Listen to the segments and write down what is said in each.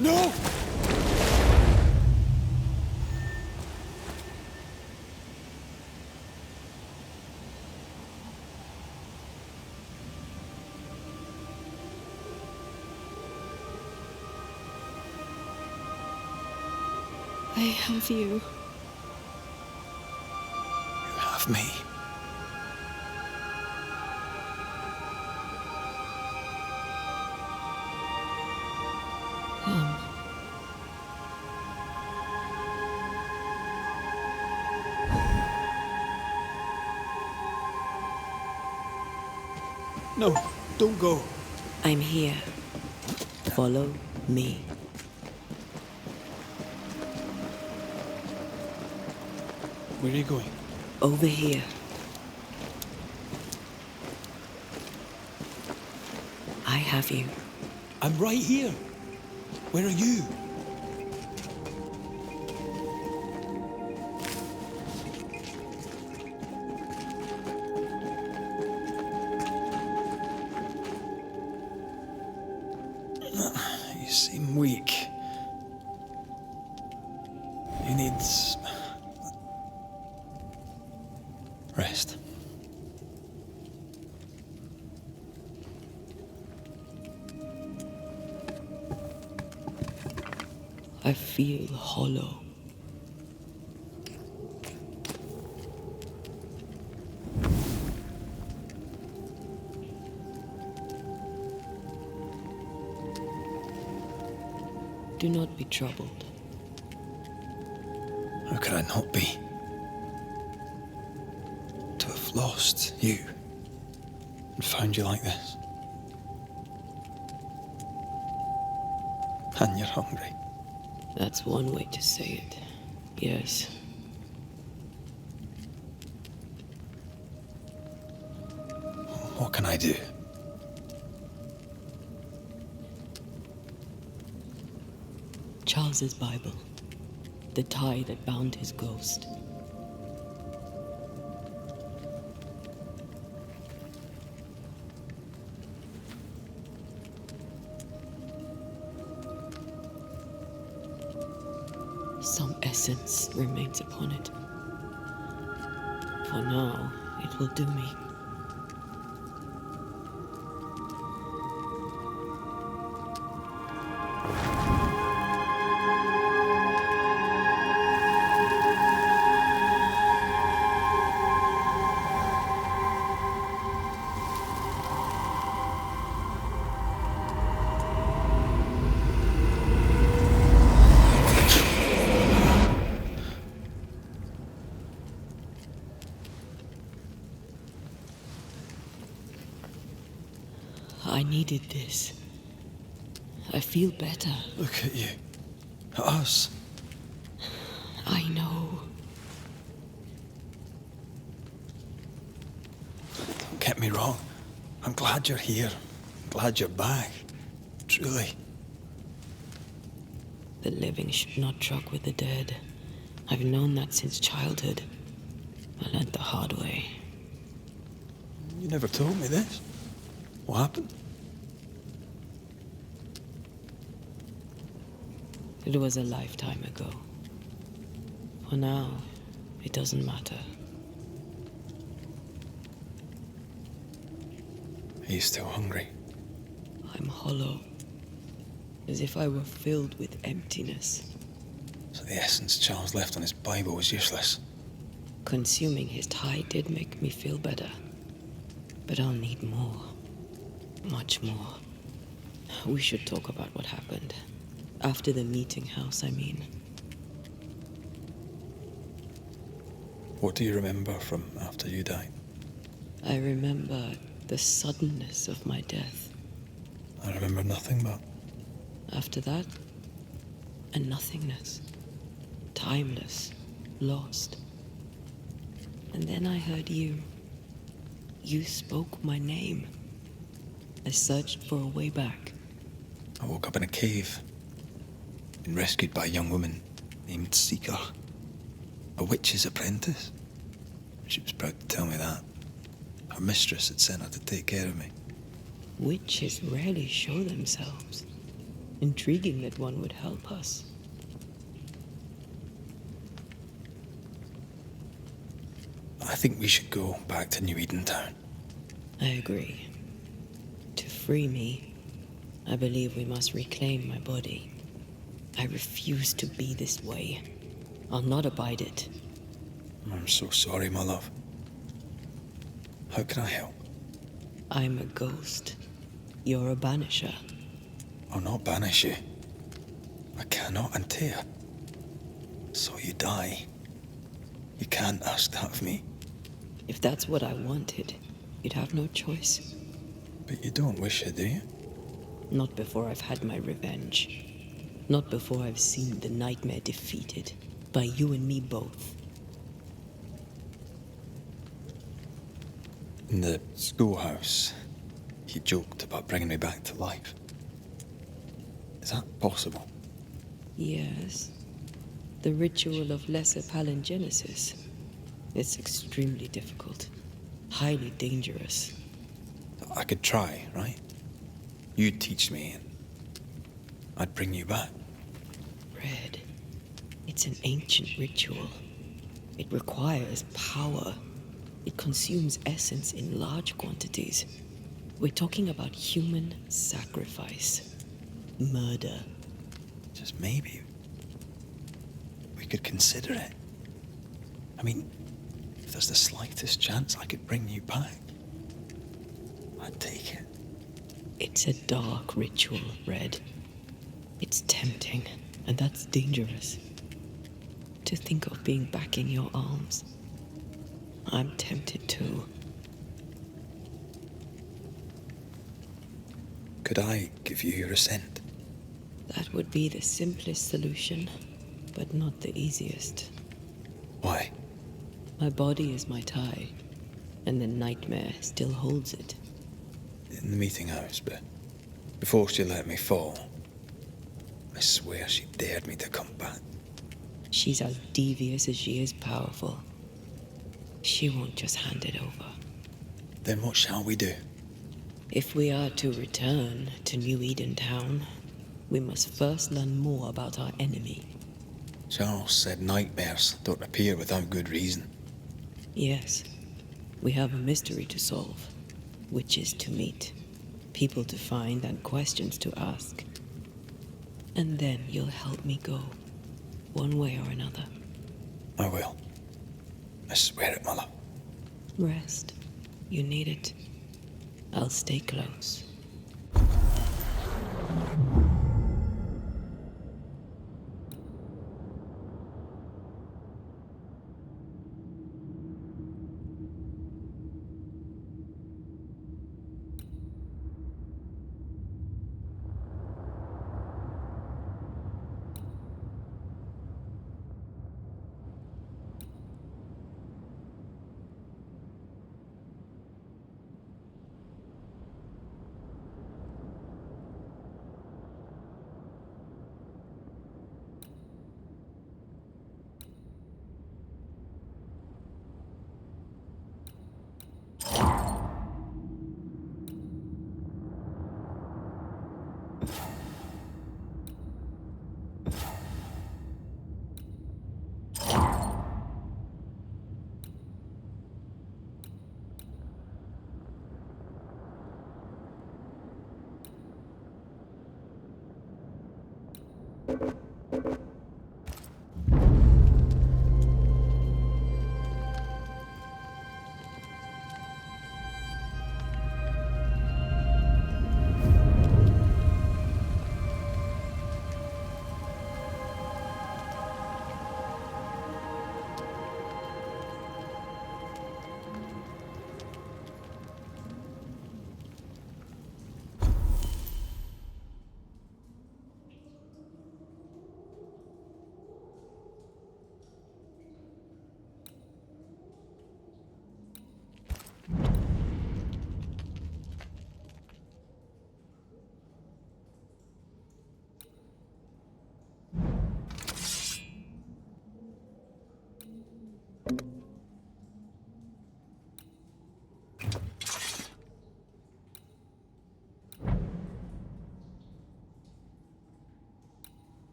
No! I have you. You have me. Come. No, don't go. I'm here. Follow me. Where are you going? Over here. I have you. I'm right here. Where are you? You seem weak. You need rest. I feel hollow. Do not be troubled. How could I not be? To have lost you and found you like this. And you're hungry. That's one way to say it. Yes. What can I do? Charles's Bible. The tie that bound his ghost. Some essence remains upon it. For now, it will do me. I needed this. I feel better. Look at you. At us. I know. Don't get me wrong. I'm glad you're here. I'm glad you're back. Truly. The living should not truck with the dead. I've known that since childhood. I learned the hard way. You never told me this. What happened? It was a lifetime ago. For now, it doesn't matter. Are you still hungry? I'm hollow. As if I were filled with emptiness. So the essence Charles left on his Bible was useless. Consuming his tie did make me feel better. But I'll need more. Much more. We should talk about what happened. After the meeting house, I mean. What do you remember from after you died? I remember the suddenness of my death. I remember nothing but... After that, a nothingness. Timeless. Lost. And then I heard you. You spoke my name. I searched for a way back. I woke up in a cave. Been rescued by a young woman named Seeker. A witch's apprentice. She was proud to tell me that. Her mistress had sent her to take care of me. Witches rarely show themselves. Intriguing that one would help us. I think we should go back to New Eden Town. I agree. To free me, I believe we must reclaim my body. I refuse to be this way. I'll not abide it. I'm so sorry, my love. How can I help? I'm a ghost. You're a banisher. I'll not banish you. I cannot Antea. So you die. You can't ask that of me. If that's what I wanted, you'd have no choice. But you don't wish it, do you? Not before I've had my revenge. Not before I've seen the nightmare defeated. By you and me both. In the schoolhouse, he joked about bringing me back to life. Is that possible? Yes. The ritual of lesser palingenesis. It's extremely difficult. Highly dangerous. I could try, right? You'd teach me and I'd bring you back. Red. It's an ancient ritual. It requires power. It consumes essence in large quantities. We're talking about human sacrifice. Murder. Just maybe we could consider it. I mean, if there's the slightest chance I could bring you back, I'd take it. It's a dark ritual, Red. It's tempting, and that's dangerous. To think of being back in your arms. I'm tempted too. Could I give you your assent? That would be the simplest solution, but not the easiest. Why? My body is my tie, and the nightmare still holds it. In the meeting house, but before she let me fall, I swear she dared me to come back. She's as devious as she is powerful. She won't just hand it over. Then what shall we do? If we are to return to New Eden Town, we must first learn more about our enemy. Charles said nightmares don't appear without good reason. Yes, we have a mystery to solve, witches to meet, people to find, and questions to ask. And then you'll help me go, one way or another. I will. I swear it, Mother. Rest. You need it. I'll stay close.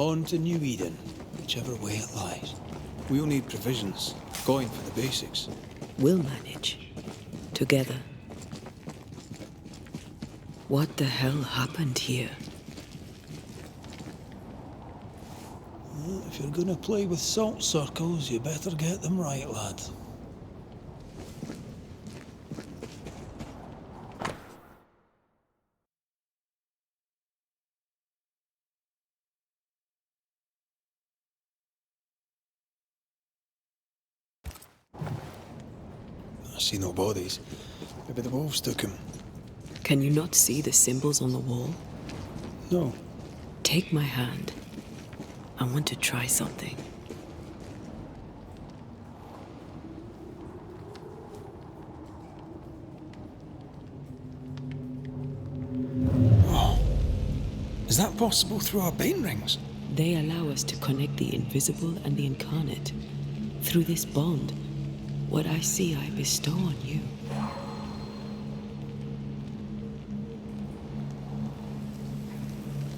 On to New Eden, whichever way it lies. We'll need provisions, going for the basics. We'll manage. Together. What the hell happened here? Well, if you're gonna play with salt circles, you better get them right, lad. I see no bodies. Maybe the wolves took him. Can you not see the symbols on the wall? No. Take my hand. I want to try something. Oh. Is that possible through our bane rings? They allow us to connect the invisible and the incarnate. Through this bond, what I see I bestow on you.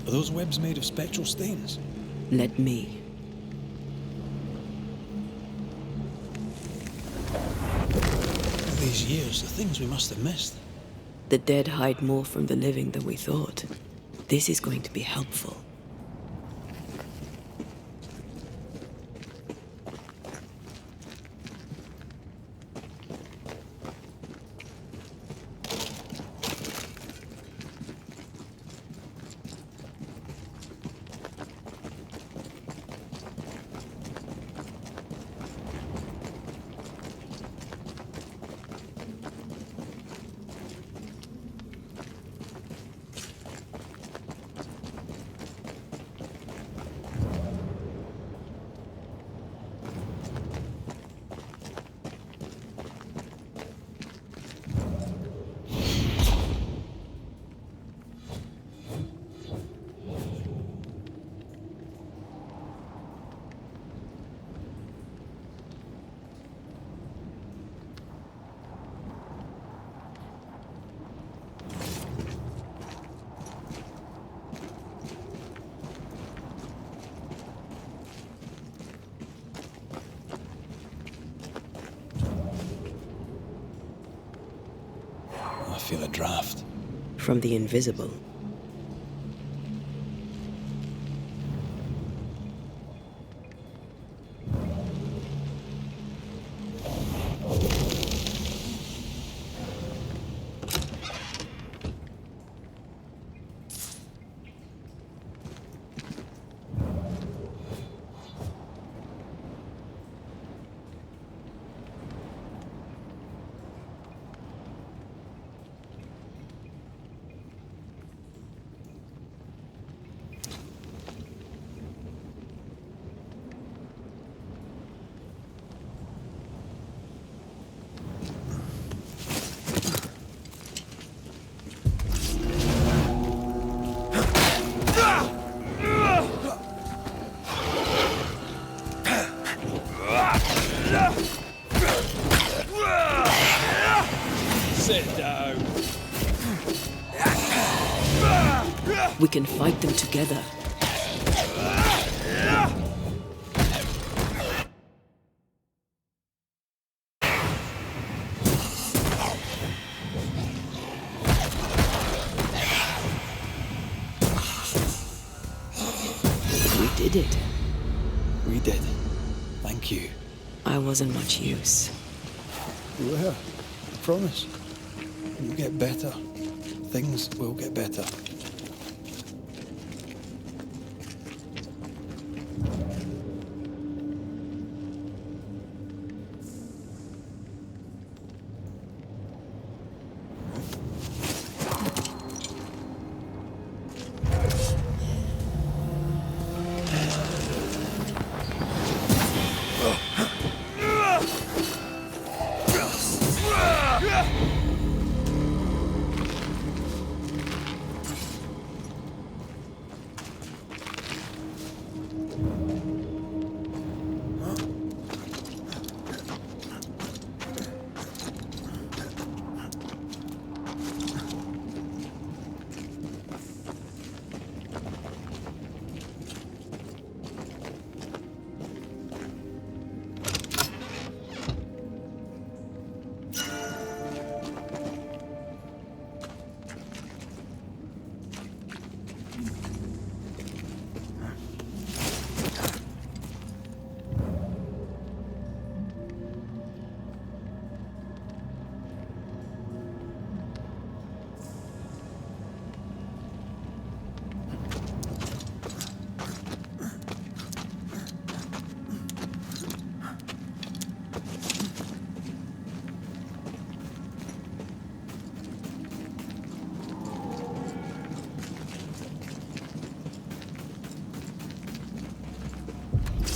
Are those webs made of spectral stains? Let me. All these years, the things we must have missed. The dead hide more from the living than we thought. This is going to be helpful. I feel a draft. From the invisible. Sit down. We can fight them together. We did it. We did. Thank you. I wasn't much use. You were. I promise. You'll get better. Things will get better.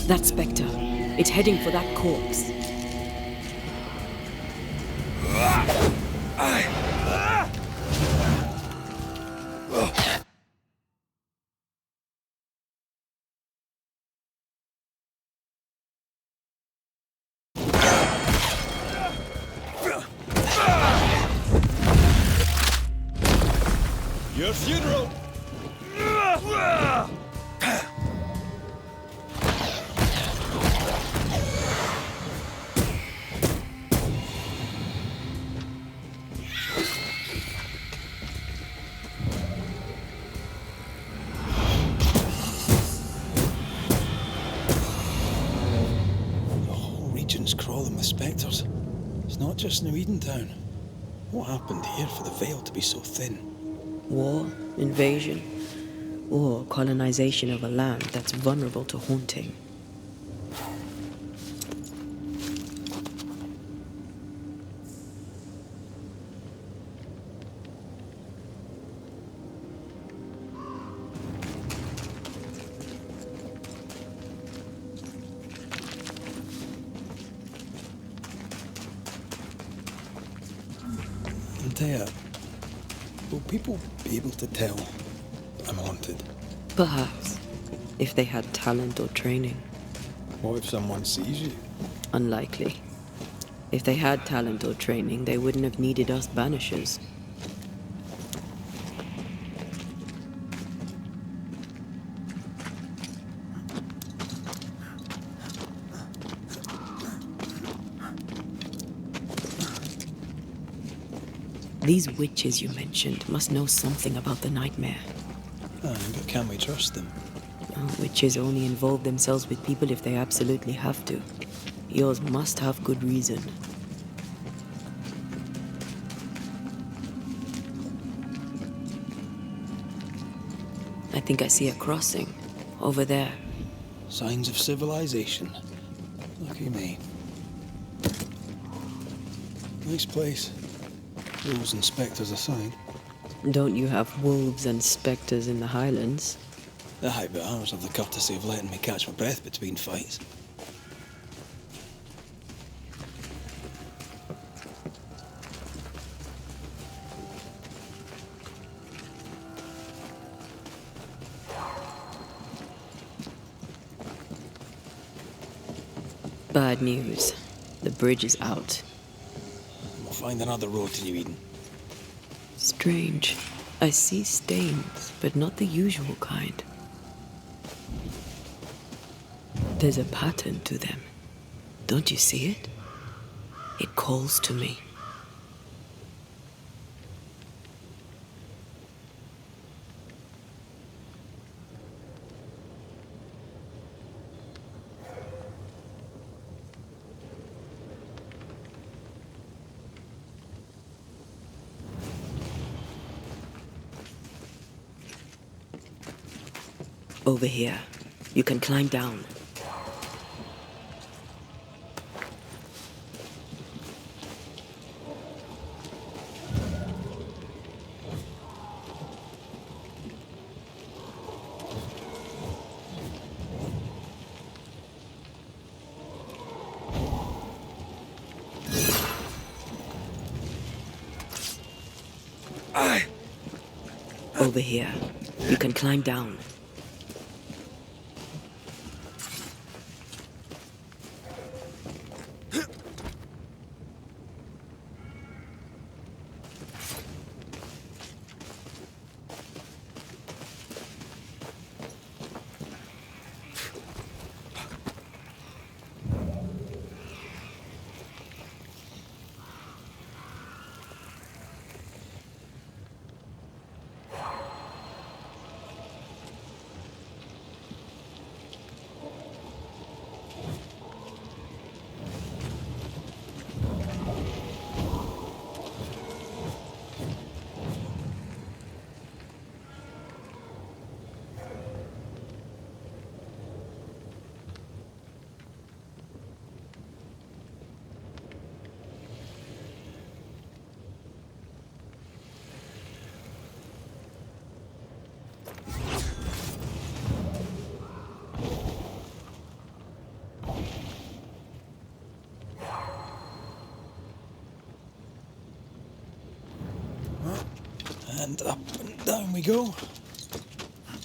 That spectre. It's heading for that corpse. Your funeral! The whole region's crawling with spectres. It's not just New Edentown. What happened here for the veil to be so thin? War, invasion, or colonization of a land that's vulnerable to haunting. Antea, will people be able to tell I'm haunted? Perhaps, if they had talent or training. What if someone sees you? Unlikely. If they had talent or training, they wouldn't have needed us Banishers. These witches you mentioned must know something about the nightmare. But can we trust them? Witches only involve themselves with people if they absolutely have to. Yours must have good reason. I think I see a crossing. Over there. Signs of civilization. Lucky me. Nice place. Rules and spectres aside. Don't you have wolves and spectres in the Highlands? Aye, but ours have the courtesy of letting me catch my breath between fights. Bad news. The bridge is out. We'll find another road to New Eden. Strange. I see stains, but not the usual kind. There's a pattern to them. Don't you see it? It calls to me. Over here. You can climb down. Over here. You can climb down. And up and down we go.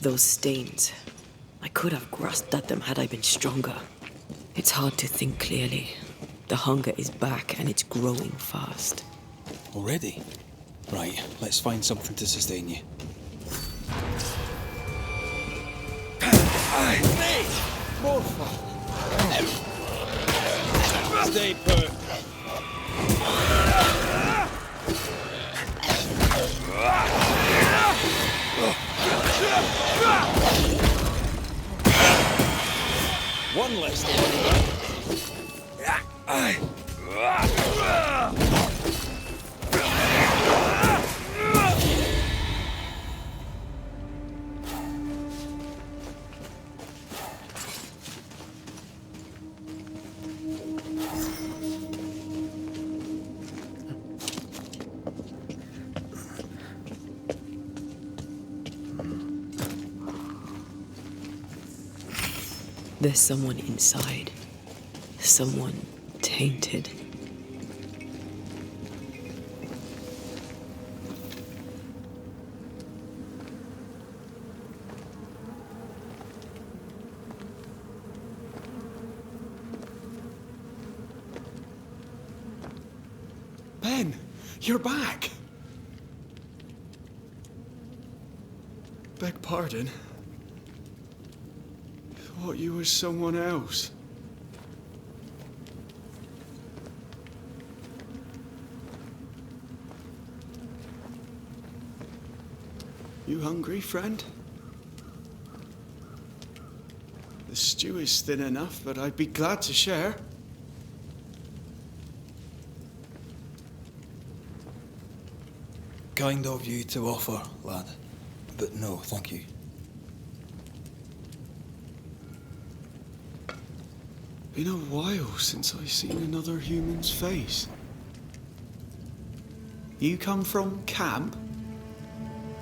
Those stains. I could have grasped at them had I been stronger. It's hard to think clearly. The hunger is back and it's growing fast. Already? Right, let's find something to sustain you. Stay put. One less to worry about. There's someone inside. Someone tainted. Ben, you're back. Beg pardon. Thought you were someone else. You hungry, friend? The stew is thin enough, but I'd be glad to share. Kind of you to offer, lad. But no, thank you. Been a while since I've seen another human's face. You come from camp?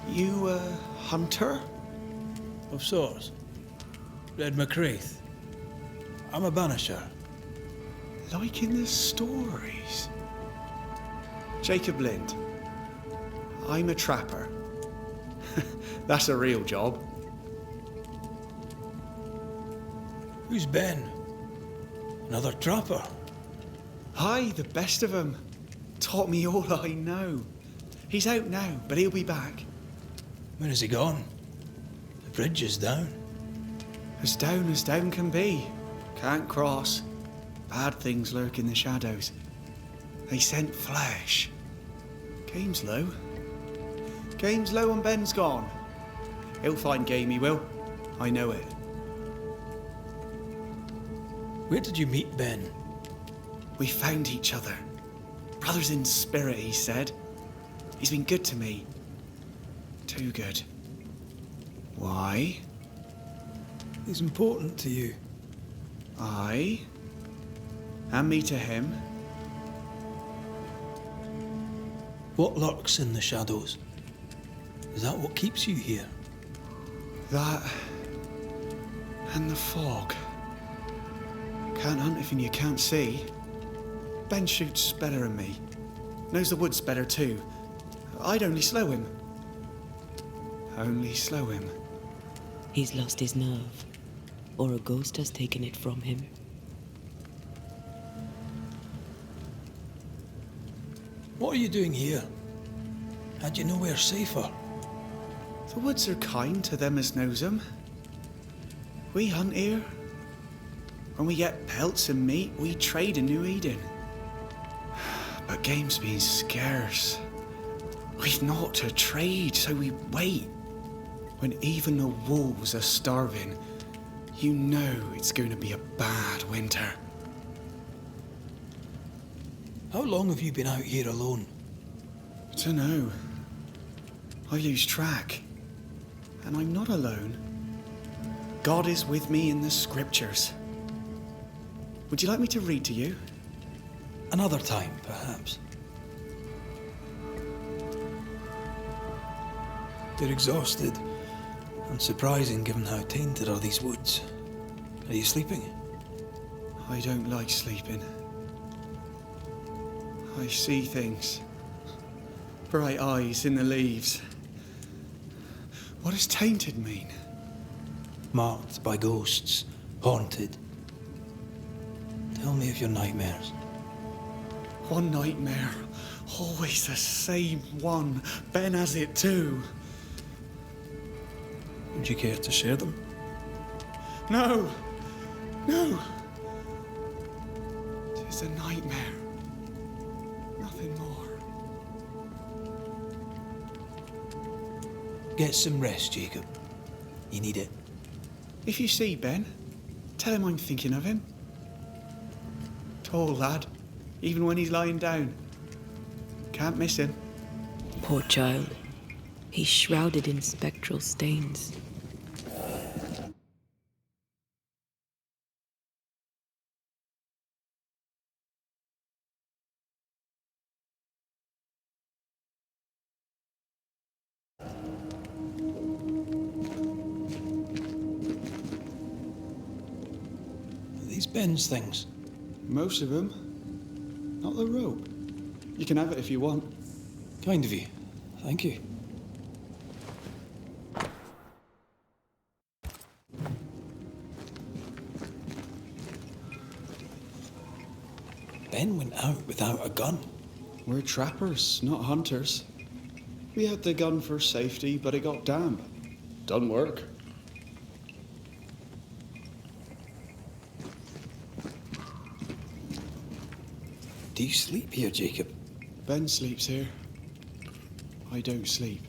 You a hunter? Of sorts. Red McCraith. I'm a Banisher. Like in the stories. Jacob Lind. I'm a trapper. That's a real job. Who's Ben? Another trapper? Aye, the best of 'em. Taught me all I know. He's out now, but he'll be back. When is he gone? The bridge is down. As down can be. Can't cross. Bad things lurk in the shadows. They scent flesh. Game's low. Game's low and Ben's gone. He'll find game, he will. I know it. Where did you meet Ben? We found each other. Brothers in spirit, he said. He's been good to me. Too good. Why? He's important to you. I. And me to him. What lurks in the shadows? Is that what keeps you here? That. And the fog. Can't hunt if you can't see. Ben shoots better than me. Knows the woods better too. I'd only slow him. Only slow him. He's lost his nerve. Or a ghost has taken it from him. What are you doing here? Had you nowhere safer? The woods are kind to them as knows 'em. We hunt here. When we get pelts and meat, we trade in New Eden. But game's been scarce. We've naught to trade, so we wait. When even the wolves are starving, you know it's going to be a bad winter. How long have you been out here alone? Dunno. I lose track. And I'm not alone. God is with me in the scriptures. Would you like me to read to you? Another time, perhaps. You're exhausted. Unsurprising given how tainted are these woods. Are you sleeping? I don't like sleeping. I see things. Bright eyes in the leaves. What does tainted mean? Marked by ghosts, haunted. Tell me of your nightmares. One nightmare. Always the same one. Ben has it too. Would you care to share them? No! No! Tis a nightmare. Nothing more. Get some rest, Jacob. You need it. If you see Ben, tell him I'm thinking of him. Tall lad, even when he's lying down. Can't miss him. Poor child. He's shrouded in spectral stains. These Ben's things. Most of them. Not the rope. You can have it if you want. Kind of you. Thank you. Ben went out without a gun. We're trappers, not hunters. We had the gun for safety, but it got damp. Doesn't work. Do you sleep here, Jacob? Ben sleeps here. I don't sleep.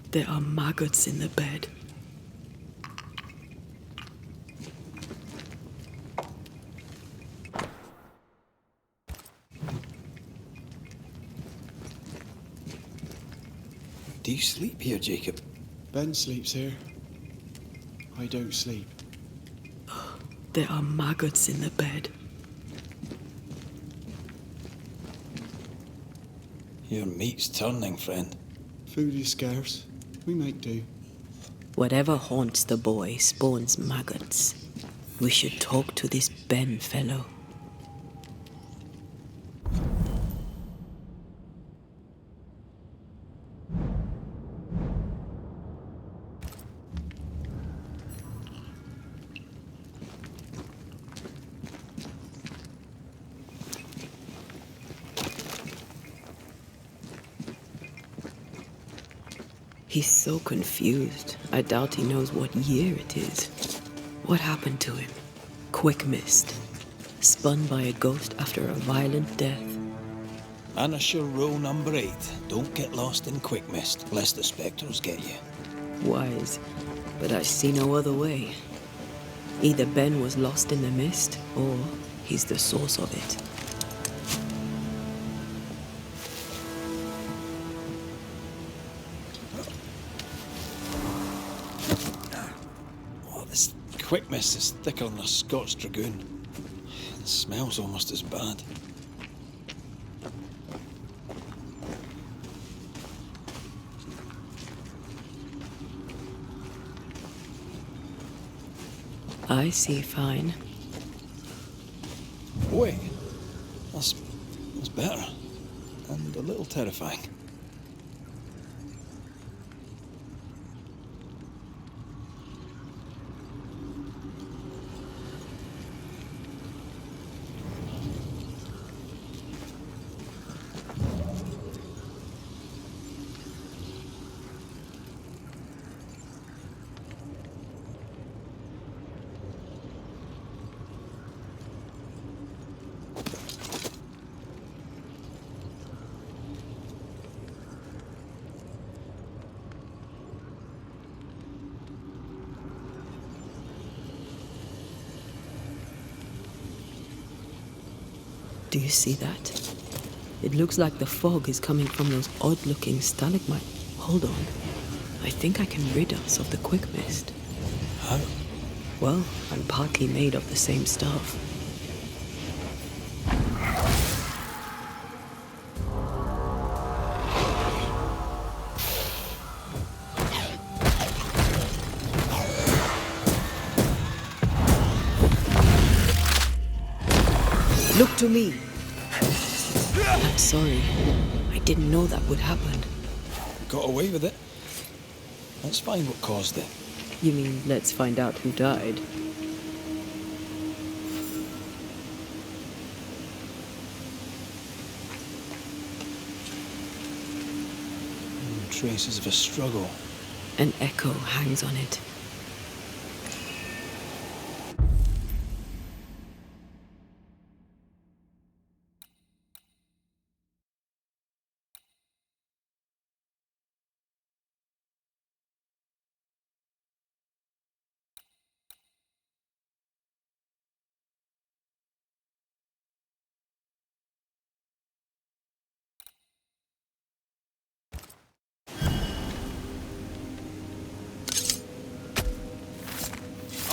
There are maggots in the bed. Do you sleep here, Jacob? Ben sleeps here. I don't sleep. There are maggots in the bed. Your meat's turning, friend. Food is scarce. We make do. Whatever haunts the boy spawns maggots. We should talk to this Ben fellow. He's so confused. I doubt he knows what year it is. What happened to him? Quick mist. Spun by a ghost after a violent death. Banisher rule number 8. Don't get lost in quick mist, lest the spectres get you. Wise, but I see no other way. Either Ben was lost in the mist, or he's the source of it. Oh, this quick mist is thicker than a Scots dragoon. It smells almost as bad. I see fine. Wait, that's better. And a little terrifying. Do you see that? It looks like the fog is coming from those odd-looking stalagmites. Hold on. I think I can rid us of the quick mist. How? Well, I'm partly made of the same stuff. Look to me. I'm sorry. I didn't know that would happen. Got away with it. Let's find what caused it. You mean, let's find out who died? Traces of a struggle. An echo hangs on it.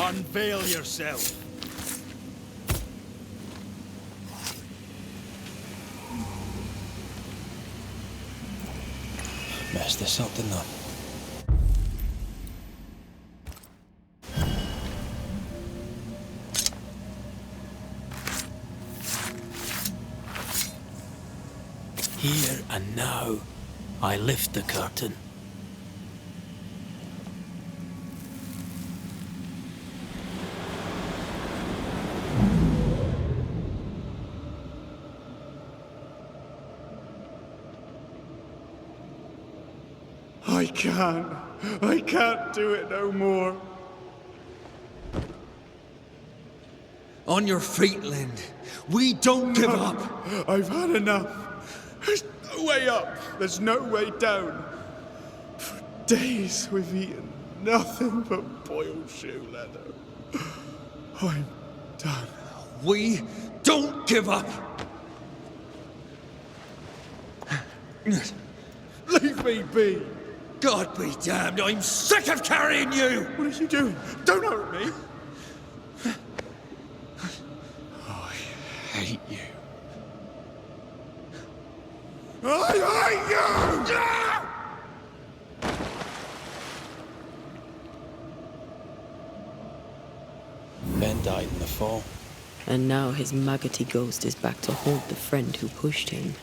Unveil yourself. Messed this up, didn't I? Here and now, I lift the curtain. I can't do it no more. On your feet, Lind. We don't give up. I've had enough. There's no way up. There's no way down. For days we've eaten nothing but boiled shoe leather. I'm done. We don't give up. Leave me be. God be damned, I'm sick of carrying you! What are you doing? Don't hurt me. I hate you. I hate you! Ben died in the fall. And now his maggoty ghost is back to haunt the friend who pushed him.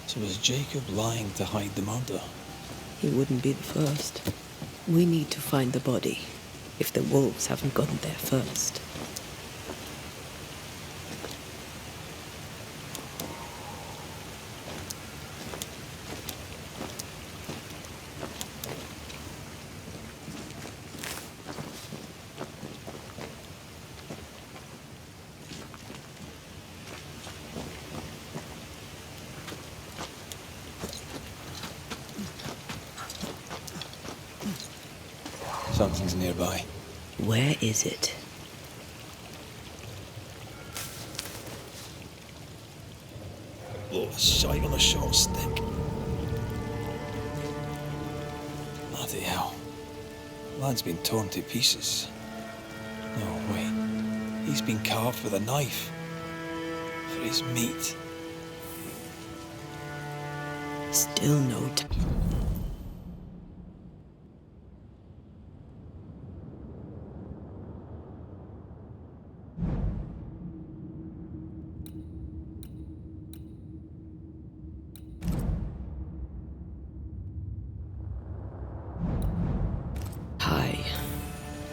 So was Jacob lying to hide the murder? He wouldn't be the first. We need to find the body, if the wolves haven't gotten there first. Something's nearby. Where is it? Oh, a shite on a short stick. Bloody hell. Lad's been torn to pieces. No, wait. He's been carved with a knife. For his meat. Still no time.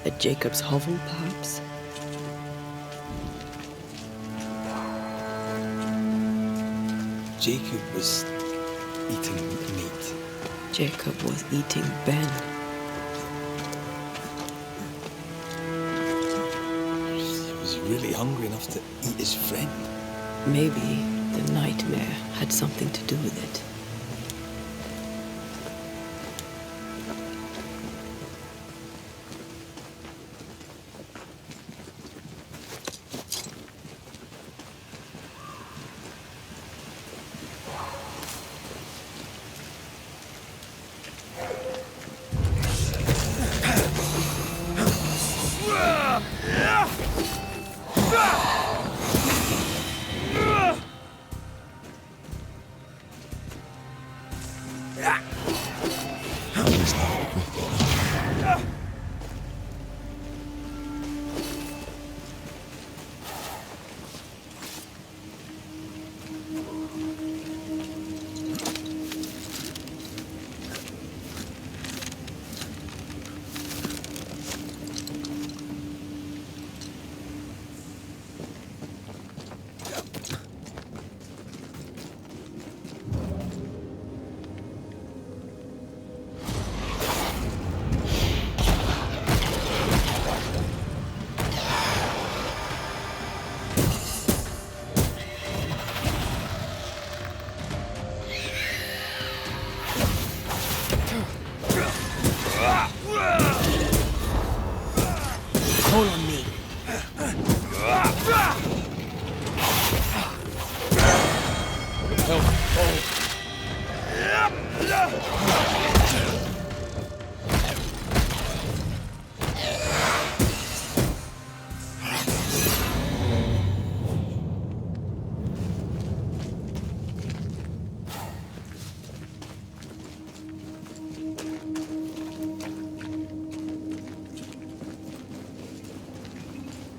At Jacob's hovel, perhaps? Jacob was eating meat. Jacob was eating Ben. He was really hungry enough to eat his friend. Maybe the nightmare had something to do with it.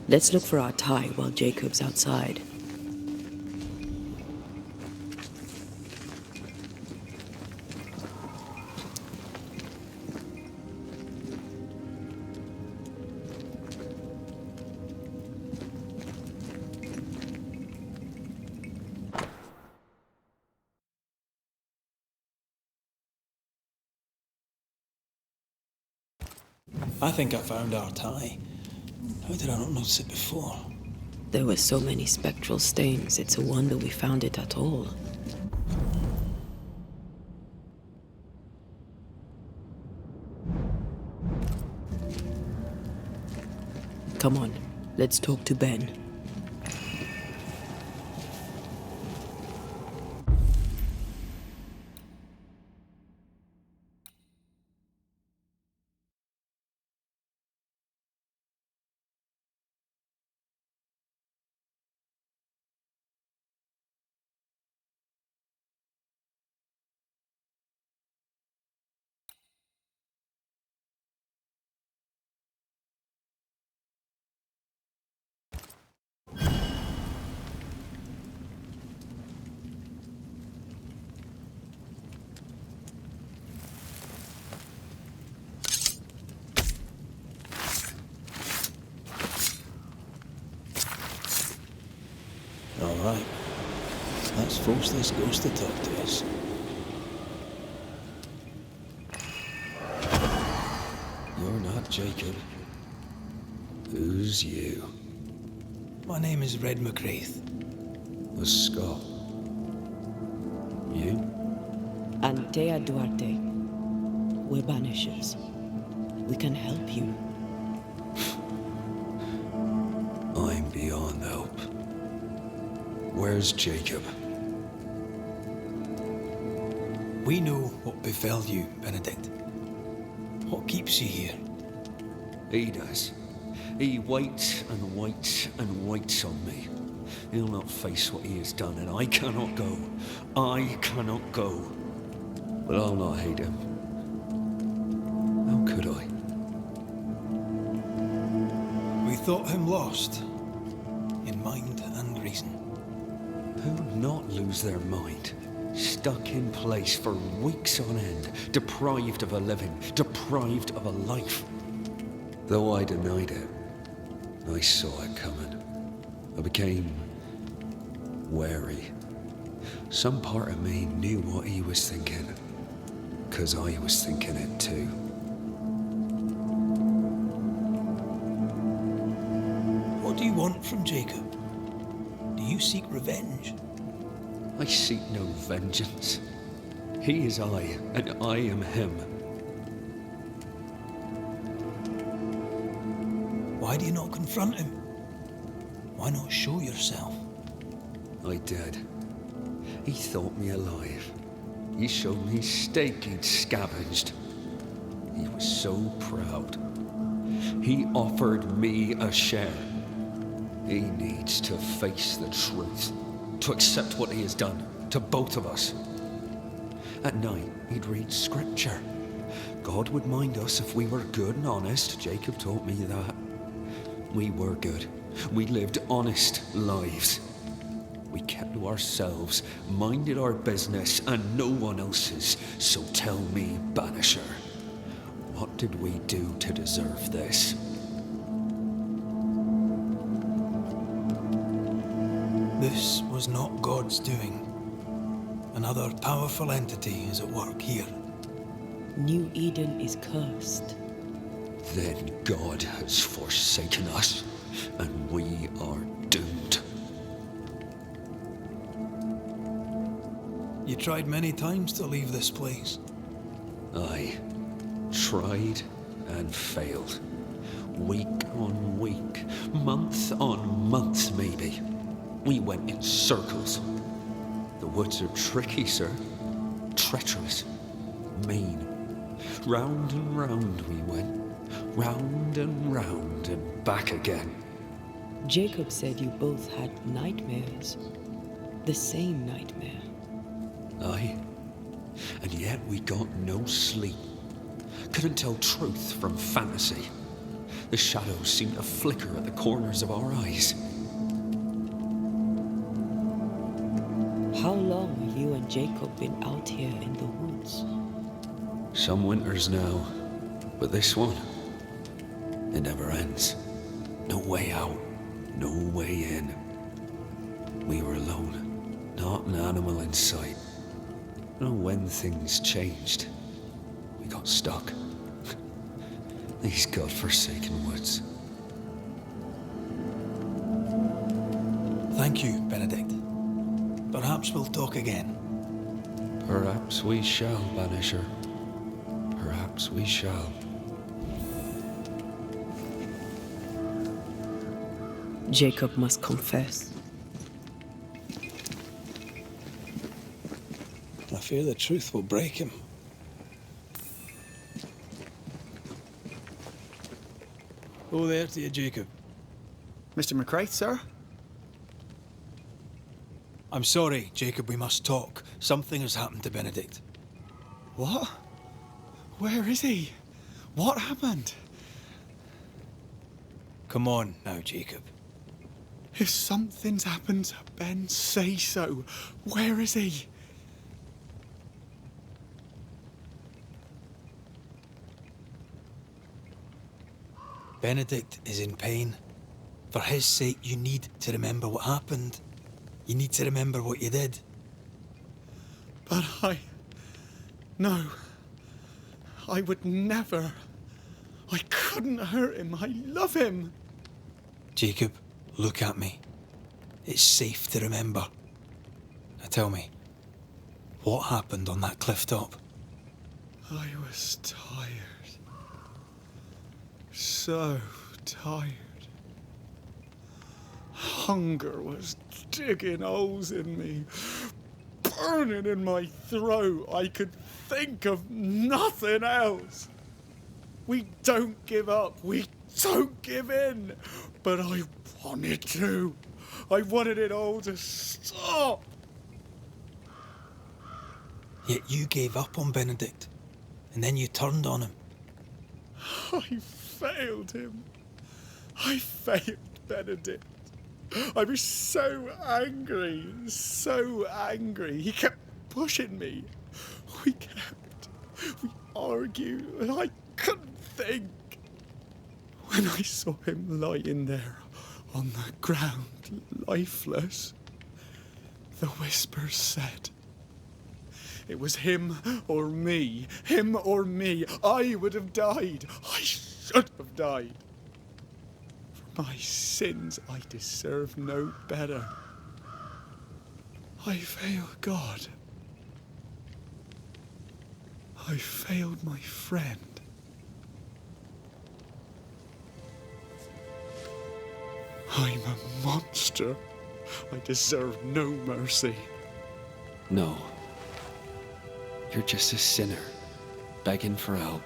Let's look for our tie while Jacob's outside. I think I found our tie. How did I not notice it before? There were so many spectral stains, it's a wonder we found it at all. Come on, let's talk to Ben. All right. Let's force this ghost to talk to us. You're not Jacob. Who's you? My name is Red McGrath. The Scot. You? Antea Duarte. We're Banishers. We can help you. I'm beyond help. Where's Jacob? We know what befell you, Benedict. What keeps you here? He does. He waits and waits and waits on me. He'll not face what he has done, and I cannot go. I cannot go. But I'll not hate him. How could I? We thought him lost, in mind and reason. Who'd not lose their mind? Stuck in place for weeks on end, deprived of a living, deprived of a life. Though I denied it, I saw it coming. I became wary. Some part of me knew what he was thinking, 'cause I was thinking it too. What do you want from Jacob? Do you seek revenge? I seek no vengeance. He is I, and I am him. Why do you not confront him? Why not show yourself? I did. He thought me alive. He showed me steak he'd scavenged. He was so proud. He offered me a share. He needs to face the truth, to accept what he has done to both of us. At night, he'd read scripture. God would mind us if we were good and honest. Jacob taught me that. We were good. We lived honest lives. We kept to ourselves, minded our business and no one else's. So tell me, Banisher, what did we do to deserve this? This was not God's doing. Another powerful entity is at work here. New Eden is cursed. Then God has forsaken us, and we are doomed. You tried many times to leave this place. I tried and failed. Week on week, month on month maybe. We went in circles. The woods are tricky, sir. Treacherous. Mean. Round and round we went. Round and back again. Jacob said you both had nightmares. The same nightmare. Aye. And yet we got no sleep. Couldn't tell truth from fantasy. The shadows seem to flicker at the corners of our eyes. How long have you and Jacob been out here in the woods? Some winters now, but this one, it never ends. No way out, no way in. We were alone, not an animal in sight. I don't know when things changed. We got stuck. These godforsaken woods. Thank you, Benedict. Perhaps we'll talk again. Perhaps we shall, Banisher. Perhaps we shall. Jacob must confess. I fear the truth will break him. Oh, there to you, Jacob. Mr. McCraith, sir? I'm sorry, Jacob, we must talk. Something has happened to Benedict. What? Where is he? What happened? Come on now, Jacob. If something's happened to Ben, say so. Where is he? Benedict is in pain. For his sake, you need to remember what happened. You need to remember what you did. But No. I would never. I couldn't hurt him. I love him. Jacob, look at me. It's safe to remember. Now tell me, what happened on that cliff top? I was tired. So tired. Hunger was digging holes in me, burning in my throat. I could think of nothing else. We don't give up. We don't give in. But I wanted to. I wanted it all to stop. Yet you gave up on Benedict, and then you turned on him. I failed him. I failed Benedict. I was so angry, so angry. He kept pushing me. We argued, and I couldn't think. When I saw him lying there on the ground, lifeless, the whispers said, it was him or me, him or me. I would have died. I should have died. For my sins, I deserve no better. I failed God. I failed my friend. I'm a monster. I deserve no mercy. No. You're just a sinner, begging for help.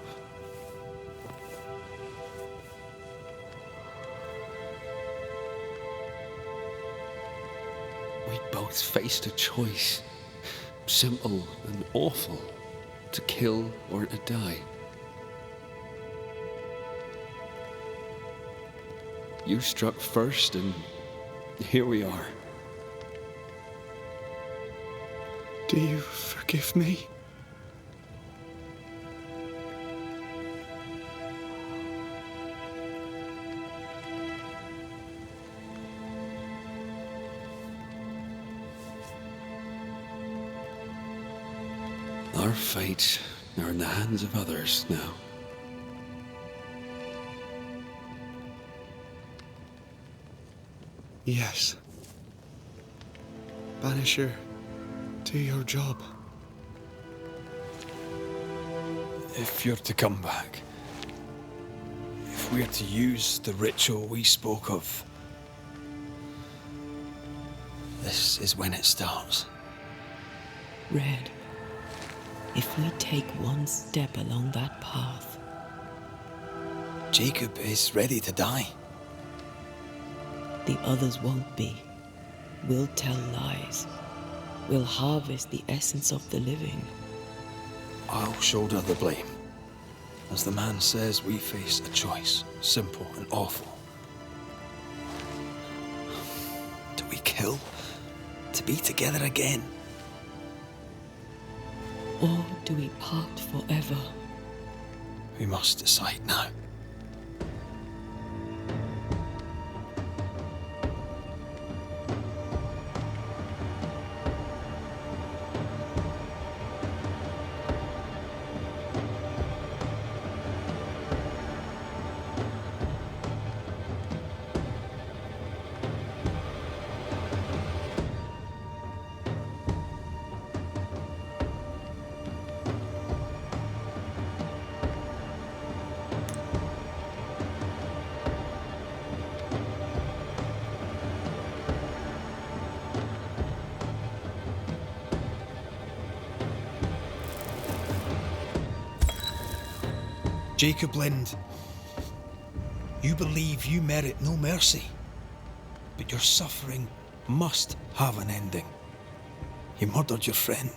We both faced a choice, simple and awful, to kill or to die. You struck first, and here we are. Do you forgive me? Our fates are in the hands of others now. Yes. Banisher, do your job. If you're to come back, if we're to use the ritual we spoke of, this is when it starts. Red, if we take one step along that path, Jacob is ready to die. the others won't be. We'll tell lies. We'll harvest the essence of the living. I'll shoulder the blame. As the man says, we face a choice, simple and awful. Do we kill to be together again? Or do we part forever? We must decide now. Jacob Lind, you believe you merit no mercy, but your suffering must have an ending. You murdered your friend,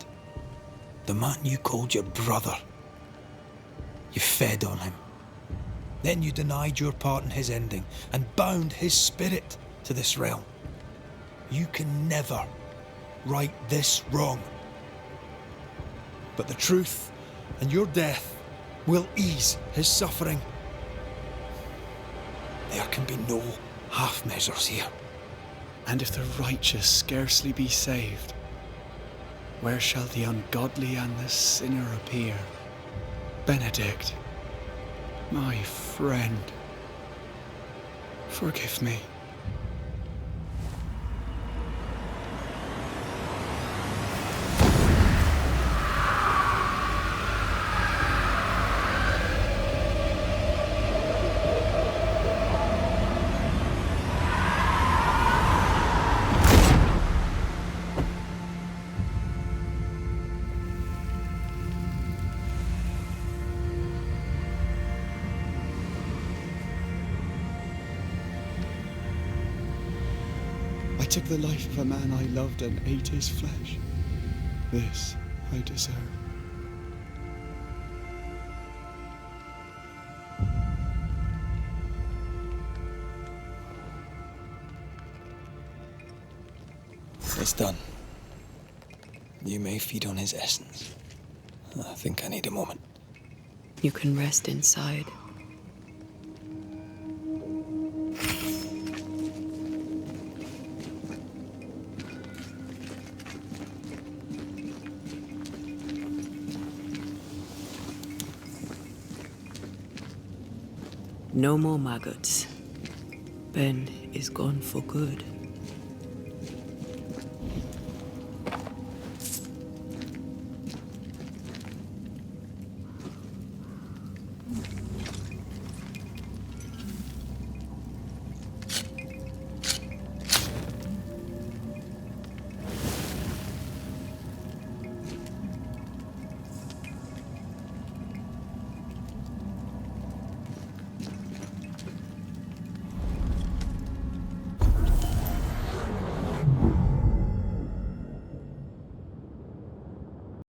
the man you called your brother. You fed on him. Then you denied your part in his ending and bound his spirit to this realm. You can never right this wrong. But the truth and your death will ease his suffering. There can be no half measures here. And if the righteous scarcely be saved, where shall the ungodly and the sinner appear? Benedict, my friend, forgive me. I took the life of a man I loved and ate his flesh. This I deserve. It's done. You may feed on his essence. I think I need a moment. You can rest inside. No more maggots. Ben is gone for good.